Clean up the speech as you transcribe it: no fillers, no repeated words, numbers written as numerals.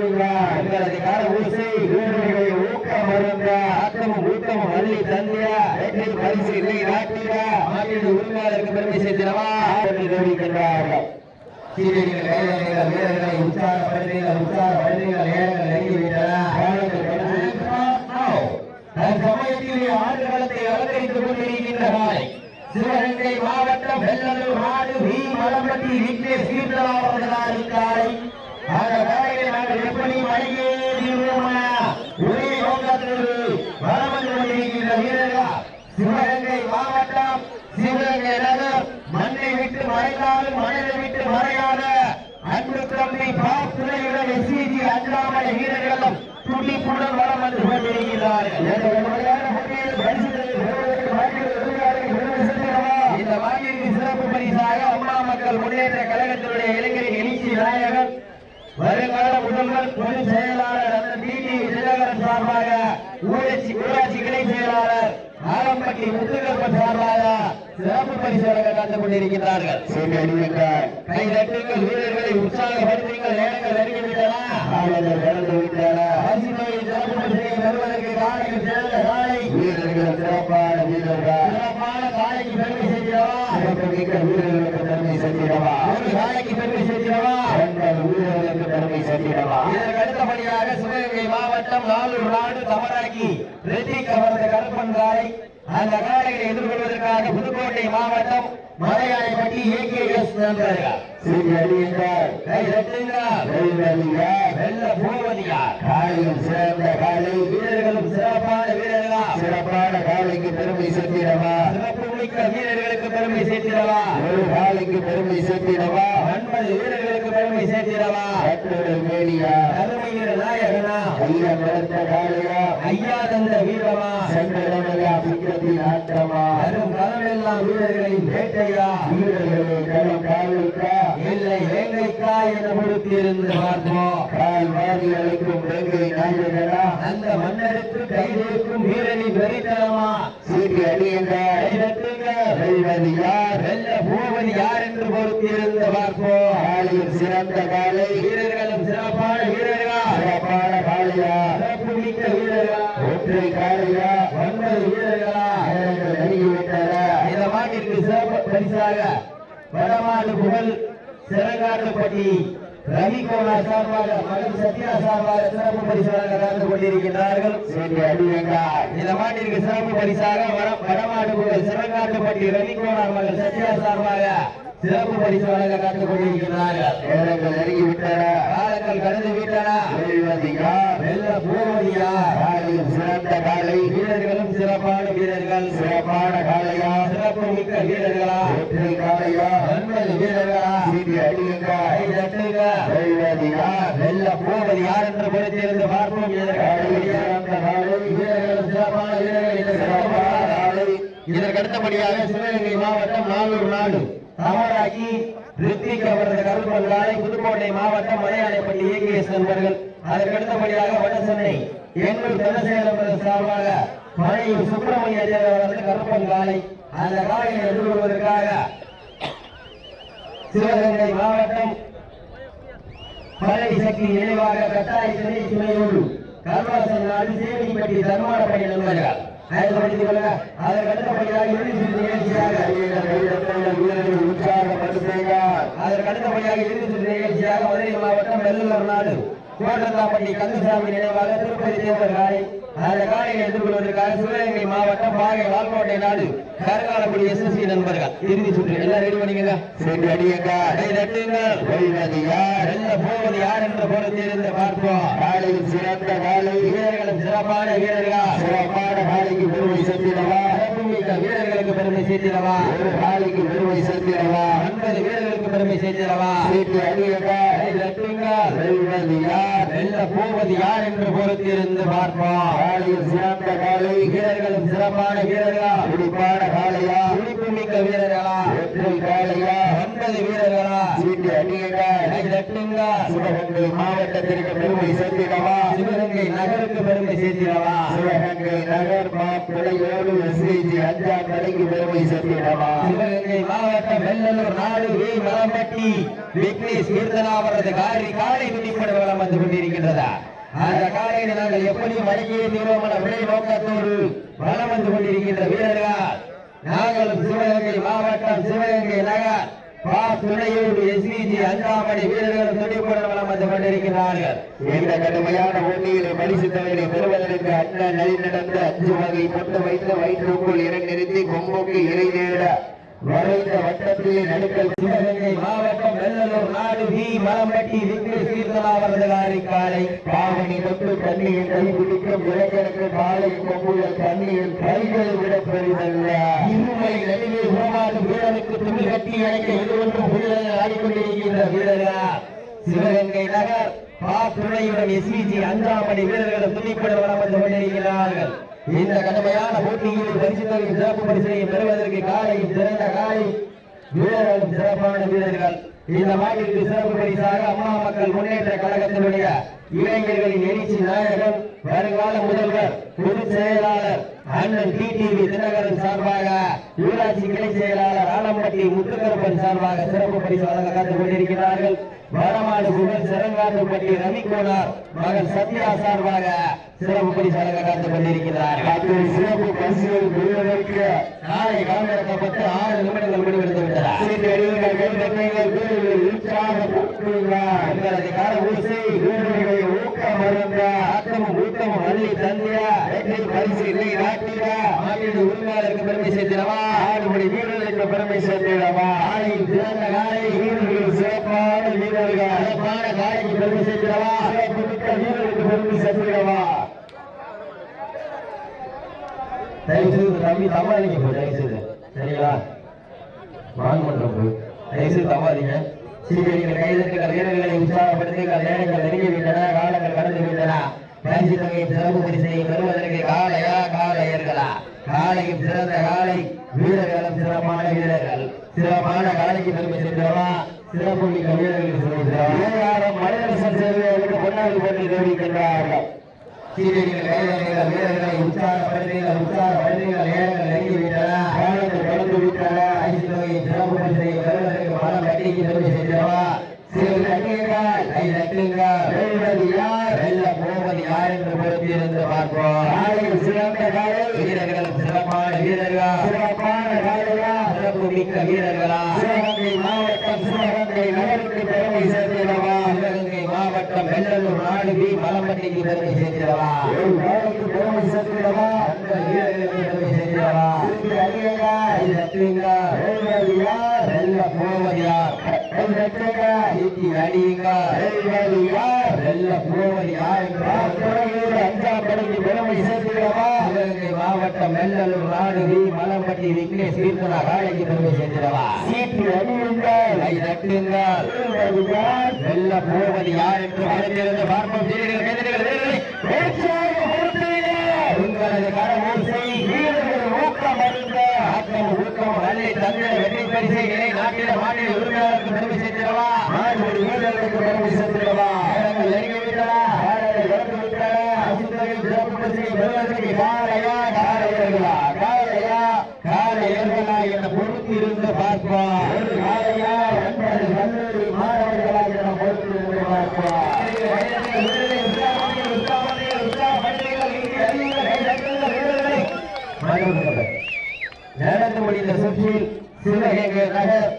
உங்களது கால ஊசி வீரர்களை ஊக்கம் மருந்த ஆக்கமும் ஊக்கமும் அள்ளி தந்திய வெற்றி பரிசு இல்லை நாட்டிட மாநில உரிமையாளருக்கு பெருமை சேர்த்திடவா தெரிவிக்கின்றார்கள். சீரியர்கள் கைதர்கள் வீரர்களை உற்சாகப்படுத்தீர்கள் நேரங்கள் நெருங்கிவிட்டன. சமயத்திலே ஆண்டுகளத்தை அலங்கரித்துக் கொண்டிருக்கின்ற காலை சிவகங்கை மாவட்டம் வெள்ளலூர் நாடு வி மலம்பட்டி வீட்டிலே சீர்தலாவர்களால் காலை அந்த காலையை நாங்கள் எப்படி மணிகேறி ஒரே நோக்கத்தில் வளம் வந்து கொண்டிருக்கின்ற வீரர்கள் சிவகங்கை மாவட்டம் சிவகங்கை நகர் மண்ணை விட்டு மறைந்தாலும் மனதை விட்டு மறையாத அன்பு தம்பி பாப்புரையுடன் எஸ்சிஜி அஞ்சாமலை வீரர்களும் துடிப்புடன் வளம் வந்து கொண்டிருக்கிறார்கள். இந்த வாக்கிற்கு சிறப்பு பரிசாக அம்மா மக்கள் முன்னேற்ற கழகத்தினுடைய இளைஞரின் எழுச்சி நாயகர் வருங்கால முதல்வர் பொதுச் செயலாளர் அந்த டிடி தினகரன் சார்பாக ஊராட்சி கிளை செயலாளர் ஆலம்பட்டி முத்துகப்பன் சார்பாக சிறப்பு பரிசு வழங்க காத்துக் கொண்டிருக்கிறார்கள். கை தட்டுங்கள், வீரர்களை உற்சாகப்படுத்துங்கள், நேரங்கள் நெருங்கிவிட்டன. சிறப்பு பரிசை பெறுவதற்கு காலையில் சேர்ந்த காலை வீரர்கள் சிறப்பான வீரர்கள் சிறப்பான காலைக்கு பெருமை சேர்க்கிறவா வீரர்களுக்கு பெருமை சேர்க்கிறவா ஒரு காலைக்கு பெருமை சேர்க்கிறவா வீரர்களுக்கு பெருமை சேர்க்கிறவா. இதற்கு அடுத்தபடியாக சிவகங்கை மாவட்டம் நாளூர் நாடு தமராக்கி ரெட்டி கவர்ந்த கருப்பன் காலை அந்த காலையை எதிர்கொள்வதற்காக புதுக்கோட்டை மாவட்டம் மலையாளப்பட்டி AKS நண்பர்கள் சிறந்த காலை வீரர்களும் சிறப்பான வீரர்களா சிறப்பான காலைக்கு பெருமை சேர்த்திடவா சிறப்பு மிக்க வீரர்களுக்கு பெருமை சேர்த்திடவா ஒரு காலைக்கு பெருமை சேர்த்திடவா 9 வீரர்களுக்கு பெருமை சேர்த்திடவா மேலியா அருமையிற நாயகனா ஐயா நடத்த காலையா ஐயா தந்த வீரமா சென்றடமையா சிங்கத்தின் ஆட்டமா அரும் களமெல்லாம் வீரர்களின் வேட்டையா வீரர்களை களம் காலைக்கா இல்லை வேங்கைக்கா என பொறுத்திருந்து பார்ப்போம். கால் வாரி அளிக்கும் வேங்கை நாயகனா அந்த மன்னருக்கு கைதேக்கும் வீரனின் வெறித்தனமா சீட்டி அடியுங்கள் யார் வெல்ல போவது யார் என்று பொறுத்திருந்து பார்ப்போம். காலையில் சிறந்த காலை வீரர்களும் சிறப்பான வீரர்களா சிறப்பான காலையா சிறப்பு மிக்க வீரர்களா ஒற்றை காலையா 9 வீரர்களா நெருங்கிவிட்டன. இந்த மாட்டிற்கு சிறப்பு பரிசாக வடமாடு புகழ் சிறங்காட்டுப்பட்டி ரவிகோணா சார்பாக மகன் சத்யா சார்பாக சிறப்பு பரிசாக கலந்து கொண்டிருக்கிறார்கள். இந்த மாட்டிற்கு சிறப்பு பரிசாக வடமாடு புகழ் சிறங்காட்டுப்பட்டி ரவிகோணா மகன் சத்யா சார்பாக சிறப்பு பரிசு வழங்க காத்துக் கொண்டிருக்கிறார்கள். நேரங்கள் நெருங்கிவிட்டன, காலங்கள் கடந்து விட்டன. வெல்ல போவதியா சிறந்த காலை வீரர்களும் சிறப்பான வீரர்கள் சிறப்பான காலையா சிறப்பு மிக்க வீரர்களா ஒற்றை காலையா 9 வீரர்களா சீட்டி அடியுங்கள் வெல்ல போவது யார் என்று பொறுத்திருந்து பார்ப்போம். வீரர்களும் சிறப்பான வீரர்கள். இதற்கு அடுத்தபடியாக சிவகங்கை மாவட்டம் நாளூர் நாடு தமராக்கி ரித்திக் அவரது கருப்பன் காலை புதுக்கோட்டை மாவட்டம் மலையாளப்பட்டி AKS நண்பர்கள். அதற்கு அடுத்தபடியாக வடசென்னை எண்ணூர் தனசேகரம் சார்பாக மழையூர் சுப்பிரமணிய அவரது கருப்பன் காலை அந்த காலையை எதிர்கொள்வதற்காக சிவகங்கை மாவட்டம் பழனி சக்தி நினைவாக கட்டாய சென்னை துணையோடு கருவாசன் நாடு சேவிப்பட்டி தர்மானப்படி நண்பர்கள். அதற்கு அடுத்தபடியாக இறுதி சுற்று நிகழ்ச்சியாக மதுரை மாவட்டம் வெள்ளலூர் நாடு கோட்டத்தாப்பட்டி கந்தசாமி நினைவாக திருப்பதி தேவர் காலை அந்த காலையை எதிர்கொள்வதற்காக சிவகங்கை மாவட்டம் பாகை வால்கோட்டை நாடு கருங்காலக்குடி SSC நண்பர்கள். இறுதி சுற்று எல்லாம் ரெடி பண்ணிக்கங்க. போவது யார் என்று பொறுத்திருந்து பார்ப்போம். காலையில் சிறந்த காலை வீரர்களும் சிறப்பான வீரர்களா சிறப்பான காலைக்கு பெருமை சேர்த்திடவா சிறப்புமிக்க வீரர்களுக்கு பெருமை சேர்த்திடவா ஒரு காலைக்கு பெருமை சேர்த்திடவா 9 வீரர்களுக்கு பெருமை சேர்த்திடவா சீட்டி அடியுங்கள் வெல்ல போவது யார் என்று பொறுத்திருந்து பார்ப்போம். காலையில் சிறந்த காலை வீரர்களும் சிறப்பான வீரர்களா துடிப்பான காலையா துடிப்பு மிக்க வீரர்களா ஒற்றை காலையா 9 வீரர்களா சீட்டி அடியுங்கள் சிவகங்கை மாவட்டத்திற்கு பெருமை சேர்த்திடவா சிவகங்கை நகருக்கு பெருமை சேர்த்திடவா சிவகங்கை நகர் மாப்பிள்ளையோடு SSC அஞ்சாம் கலைக்கு பெருமை சேர்த்திடவா சிவகங்கை மாவட்டம் வெள்ளலூர் நாடு வி மலம்பட்டி விக்னேஷ் கீர்த்தனா அவரது காலை துடிப்பட வளம் வந்து கொண்டிருக்கின்றது. அந்த காலையில நாங்கள் எப்படியும் அடக்கியே தீர்வோம் என ஒரே நோக்கத்தோடு வலம் வந்து கொண்டிருக்கின்ற வீரர்கள் நாங்களும் சிவகங்கை மாவட்டம் சிவகங்கை நகர் துணையோடு எஸ்பிஜி 5ஆம் அணி வீரர்கள் துடிப்புடன் வலம் வந்து கொண்டிருக்கிறார்கள். இந்த கடுமையான போட்டியிலே பரிசு தொகையை பெறுவதற்கு அண்ணன் நடந்த 5 வகை பொட்டு வைத்து வயிற்றுக்குள் நிறுத்தி கொம்புக்கு இறை தேட வரைந்த வட்டத்திலே நடுக்கல் சிவகங்கை மாவட்டம் வெள்ளலூர் நாடு வி மலம்பட்டி விக்ரி சீர்தலா அவர்களாரி காலை பாவனி தொட்டு தண்ணியில் கை பிடிக்கும் இளைஞருக்கு காலை கொம்புகள் தண்ணியில் கைகளை விடப்படுவதல்ல இருமை நடுவே உருவாடும் வீரனுக்கு துணி கட்டி அழைக்க இது ஒன்றும் புரிதல் ஆடிக்கொண்டிருக்கின்ற வீரர்கள் சிவகங்கை நகர் துணையுடன் எஸ்பிஜி 5ஆம் அணி வீரர்களும் துணிப்பட வலம் வந்து கொண்டிருக்கிறார்கள். இந்த கடுமையான போட்டியில் பரிசுத்தொகையும் சிறப்பு பரிசையும் பெறுவதற்கு காலையும் சிறந்த காலை வீரர்களும் சிறப்பான வீரர்கள். இந்த மாட்டிற்கு சிறப்பு பரிசாக அம்மா மக்கள் முன்னேற்ற கழகத்தினுடைய இளைஞர்களின் எழுச்சி நாயகன் வருங்கால முதல்வர் பொதுச் செயலாளர் அண்ணன் டிடிவி தினகரன் சார்பாக ஊராட்சி கிளை செயலாளர் ஆலம்பட்டி முத்துக்கருப்பன் சார்பாக சிறப்பு பரிசு வழங்க காத்துக் கொண்டிருக்கிறார்கள். வடமாடு புகழ் சிறங்காட்டுப்பட்டி ரவிக்குமார் மகன் சத்யா சார்பாக சிறப்பு பரிசு வழங்க காத்துக் கொண்டிருக்கிறார்கள். சிறப்பு பரிசுகள் பெறுவதற்கு நாளை களமிறக்கப்பட்டு 6 நிமிடங்கள் முடிவெடுத்து விட்டனர். ஊக்கம் மருந்த ஆக்கமும் ஊக்கமும் அள்ளி தந்திய பரிசு இல்லை நாட்டில மாநில உரிமையாளருக்கு பெருமை சேர்த்திடவா 6 மணி வீரர்களுக்கு பெருமை சேர்த்திடவா ஆணையின் சிறந்த காலை வீரர்கள் சிறப்பான வீரர்கள் சிறப்பான காலைக்கு பெருமை சேர்த்திடவா சிறப்பு மிக்க வீரர்களுக்கு பெருமை சேர்த்திடவா. தயவுசெய்து தம்பி தம்பாதீங்க போ தயவுசெய்து சரிங்களா வாங்கமன்றம் போய் தயவுசெய்து தம்பாதீங்க. சீக்கிரம் கைதட்டுகள் வீரர்களை உற்சாகப்படுத்துங்கள். நேரங்கள் நெருங்கி விட்டன, காலங்கள் கடந்து விட்டன. பரிசு தொகையை சிறப்பு பரிசை பெறுவதற்கு காளையா காளையர்களா காலையும் சிறந்த காலை வீரர்களும் சிறப்பான வீரர்கள் சிறப்பான காலைக்கு பெருமை சேர்க்கிறவா சிறப்பு மிக்க வீரர்களுக்கு மனிதரசன் சேர்வைகளுக்கு பொன்னாடி போட்டி தெரிவிக்கின்றார்கள். சீரியர்கள் கைதட்டுகள் வீரர்களை உற்சாகப்படுத்துங்கள். நேரங்கள் நெருங்கி விட்டன, காலங்கள் கடந்து விட்டன. பரிசு தொகையை சிறப்பு பரிசை பெறுவதற்கு மனம் கட்டிக்கு பெருமை சேர்க்கிறவா என்று பொறுத்திருந்து பார்ப்போம். சிறந்த காலை வீரர்கள் சிறப்பான வீரர்கள் சிறப்பான காலையா சிறப்பு மிக்க வீரர்களா சிவகங்கை மாவட்டம் சிவகங்கை நகருக்கு பெருமை சேர்த்திடவா சிவகங்கை மாவட்டம் வெள்ளலூர் நாடு வி மலம்பட்டிக்கு பெருமை சேர்த்திடவா பெருமை சேர்த்திடவா அந்த வீரர்களுக்கு பெருமை சேர்த்திடவா வெள்ள போவது யார் மாவட்டம் வெள்ளலூர் நாடு வி மலம்பட்டி விக்னே சீர்தலா காலைக்கு பெருமை சேர்த்திடவா சீட்டு அணியுங்கள் வெள்ள போவது யார் என்று வளர்ந்திருந்து பார்ப்போம். உங்களது கரமூசை வீரர்கள் ஊக்கம் அறிந்த ஆக்கம் ஊக்கம் அள்ளி தந்தை வெற்றி பரிசை நிலை நாட்டில மாநில உரிமையாளருக்கு பெருமை சேர்த்திடவா நாடு வீரர்களுக்கு பெருமை சேர்த்திடவா நேரங்கள் நெருங்கி விட்டன, காலையில் கடந்து விட்டன. அசுத்தரின் சிறப்பு பரிசை பெறுவதற்கு காலையா காலையர்களா காலையா காலையர்களா என பொறுத்திருந்து பார்ப்போம். ஒரு காலையா 9 கல்லூரி மாணவர்களா என பொறுத்திருந்து பார்ப்போம். நடந்து முடிந்த சுற்றில் சிவகங்கை நகர்